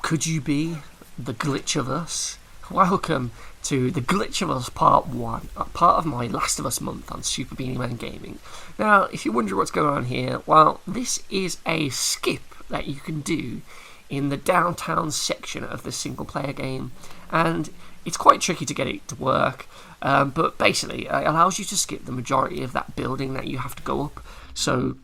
Could you be the glitch of us? Welcome to the glitch of us part 1, part of my Last of Us month on Super Beanie-man Gaming. Now, if you wonder what's going on here, well, this is a skip that you can do in the downtown section of the single player game, and it's quite tricky to get it to work, but basically it allows you to skip the majority of that building that you have to go up. So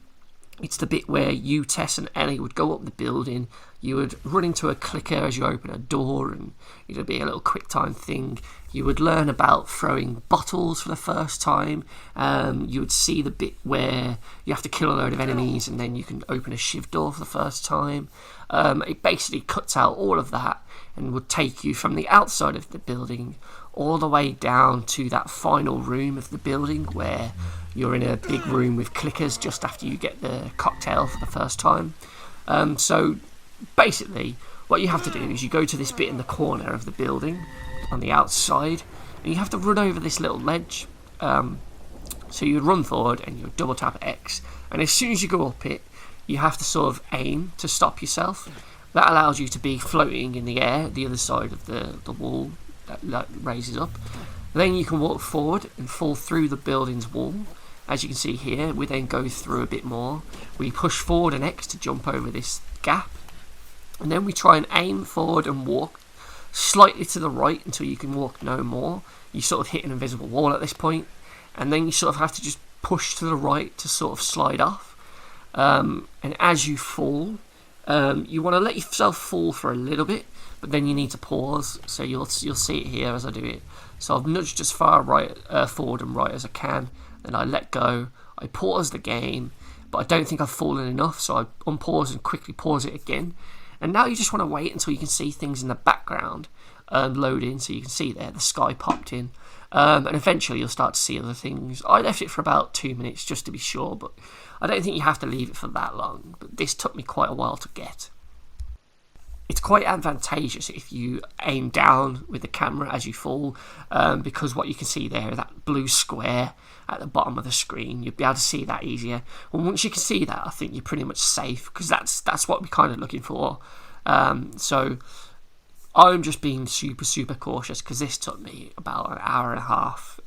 it's the bit where you, Tess and Ellie would go up the building, you would run into a clicker as you open a door, and it would be a little quick time thing. You would learn about throwing bottles for the first time. You would see the bit where you have to kill a load of enemies and then you can open a shiv door for the first time. It basically cuts out all of that and would take you from the outside of the building all the way down to that final room of the building where you're in a big room with clickers just after you get the cocktail for the first time. So basically what you have to do is you go to this bit in the corner of the building on the outside and you have to run over this little ledge. So you run forward and you double tap X, and as soon as you go up it you have to sort of aim to stop yourself. That allows you to be floating in the air the other side of the wall that raises up. Then you can walk forward and fall through the building's wall. As you can see here, we then go through a bit more. We push forward and X to jump over this gap, and then we try and aim forward and walk slightly to the right until you can walk no more. You sort of hit an invisible wall at this point, and then you sort of have to just push to the right to sort of slide off. And as you fall, you want to let yourself fall for a little bit, but then you need to pause. So you'll see it here as I do it. So I've nudged as far forward and right as I can, then I let go, I pause the game, but I don't think I've fallen enough, so I unpause and quickly pause it again. And now you just want to wait until you can see things in the background load in, so you can see there the sky popped in, and eventually you'll start to see other things. I left it for about 2 minutes just to be sure, but I don't think you have to leave it for that long, but this took me quite a while to get. It's quite advantageous if you aim down with the camera as you fall, because what you can see there, that blue square at the bottom of the screen, you'll be able to see that easier. And once you can see that, I think you're pretty much safe, because that's what we're kind of looking for. So I'm just being super cautious, because this took me about an hour and a half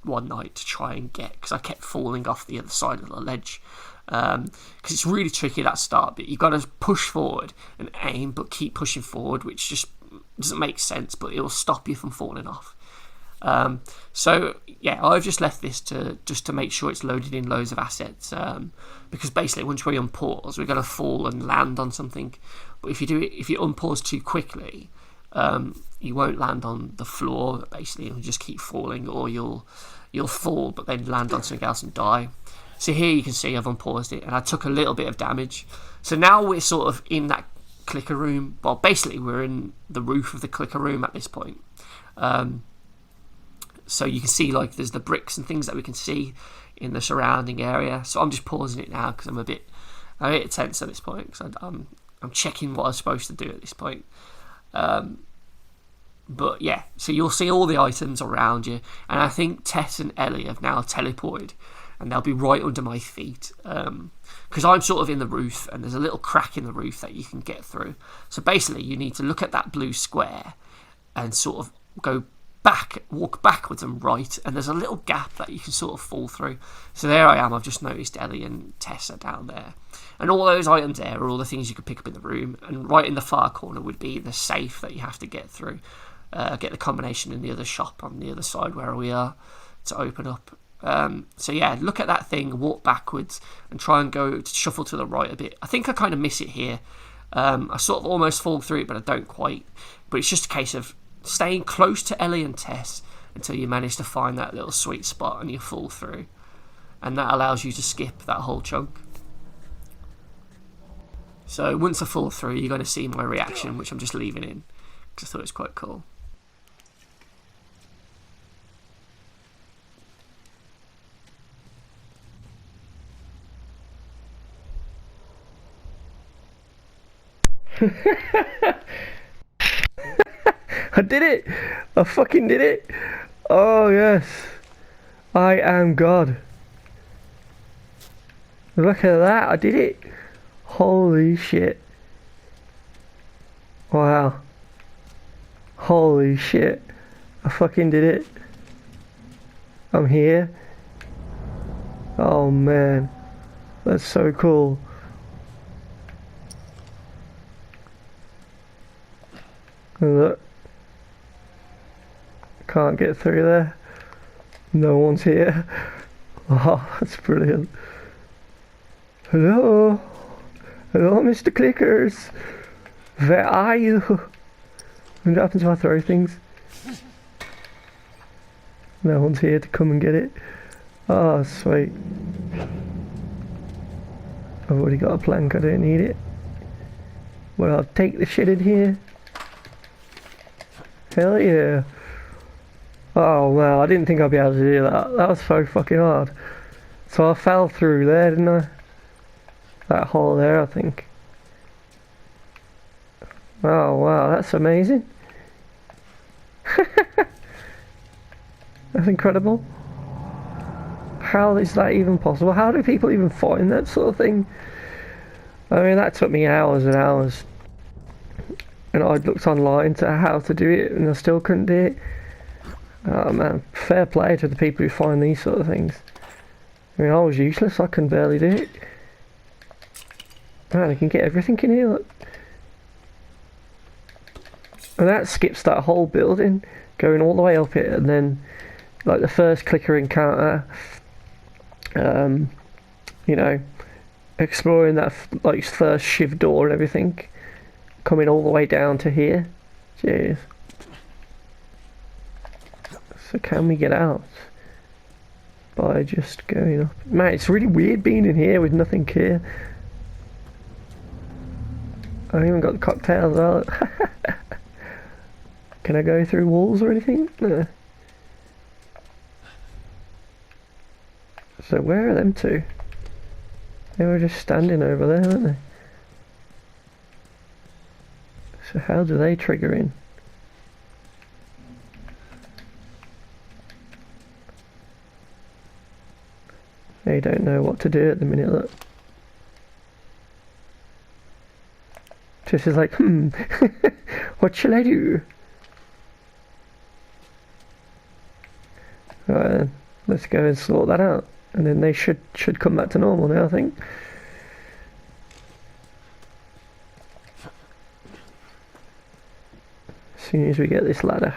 one night to try and get, because I kept falling off the other side of the ledge. Because it's really tricky, that start bit. You've got to push forward and aim, but keep pushing forward, which just doesn't make sense, but it'll stop you from falling off. So yeah, I've just left this to make sure it's loaded in loads of assets, because basically once we unpause, we're going to fall and land on something. But if you unpause too quickly, you won't land on the floor. Basically, you'll just keep falling, or you'll fall but then land on something else and die. So here you can see I've unpaused it and I took a little bit of damage. So now we're sort of in that clicker room. Well, basically we're in the roof of the clicker room at this point. So you can see like there's the bricks and things that we can see in the surrounding area. So I'm just pausing it now because I'm a bit tense at this point, because I'm checking what I'm supposed to do at this point. But yeah, so you'll see all the items around you, and I think Tess and Ellie have now teleported, and they'll be right under my feet, because I'm sort of in the roof and there's a little crack in the roof that you can get through. So basically you need to look at that blue square and sort of walk backwards and right, and there's a little gap that you can sort of fall through. So there I am, I've just noticed Ellie and Tess are down there, and all those items there are all the things you could pick up in the room, and right in the far corner would be the safe that you have to get through, get the combination in the other shop on the other side where we are to open up. So yeah, look at that thing, walk backwards and try and go to shuffle to the right a bit. I think I kind of miss it here. I sort of almost fall through it, but I don't quite. But it's just a case of staying close to Ellie and Tess until you manage to find that little sweet spot and you fall through. And that allows you to skip that whole chunk. So once I fall through, you're going to see my reaction, which I'm just leaving in, because I thought it was quite cool. I did it! I fucking did it! Oh yes! I am God. Look at that, I did it! Holy shit. Wow. Holy shit. I fucking did it. I'm here. Oh man. That's so cool. Look. Can't get through there. No one's here. Oh, that's brilliant. Hello? Hello, Mr. Clickers? Where are you? What happens if I throw things? No one's here to come and get it. Oh, sweet. I've already got a plank, I don't need it. Well, I'll take the shit in here. Hell yeah. Oh wow, I didn't think I'd be able to do that. That was so fucking hard. So I fell through there, didn't I? That hole there, I think. Oh wow, that's amazing. That's incredible. How is that even possible? How do people even find that sort of thing? I mean, that took me hours and hours. And I'd looked online to how to do it and I still couldn't do it. Oh man, fair play to the people who find these sort of things. I mean, I was useless, I couldn't barely do it. Man, I can get everything in here, look. And that skips that whole building, going all the way up it, and then, like, the first clicker encounter, you know, exploring that, like, first shiv door and everything, coming all the way down to here. Jeez. So can we get out by just going up? Man, it's really weird being in here with nothing here. I even got the cocktail as well. Can I go through walls or anything? No. So where are them two? They were just standing over there, weren't they? So how do they trigger in? They don't know what to do at the minute, look. This is like, what shall I do? Right then, let's go and sort that out. And then they should come back to normal now, I think. As soon as we get this ladder.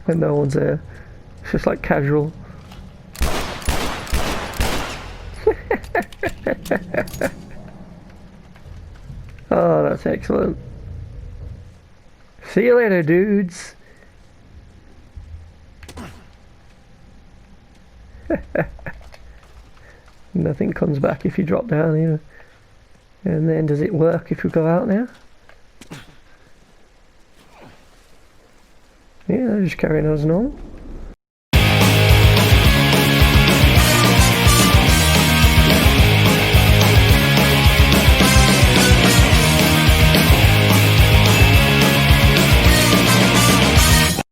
And no one's there. It's just like casual. Oh, that's excellent. See you later, dudes. Nothing comes back if you drop down either. And then does it work if we go out now? Yeah, they're just carrying on as normal.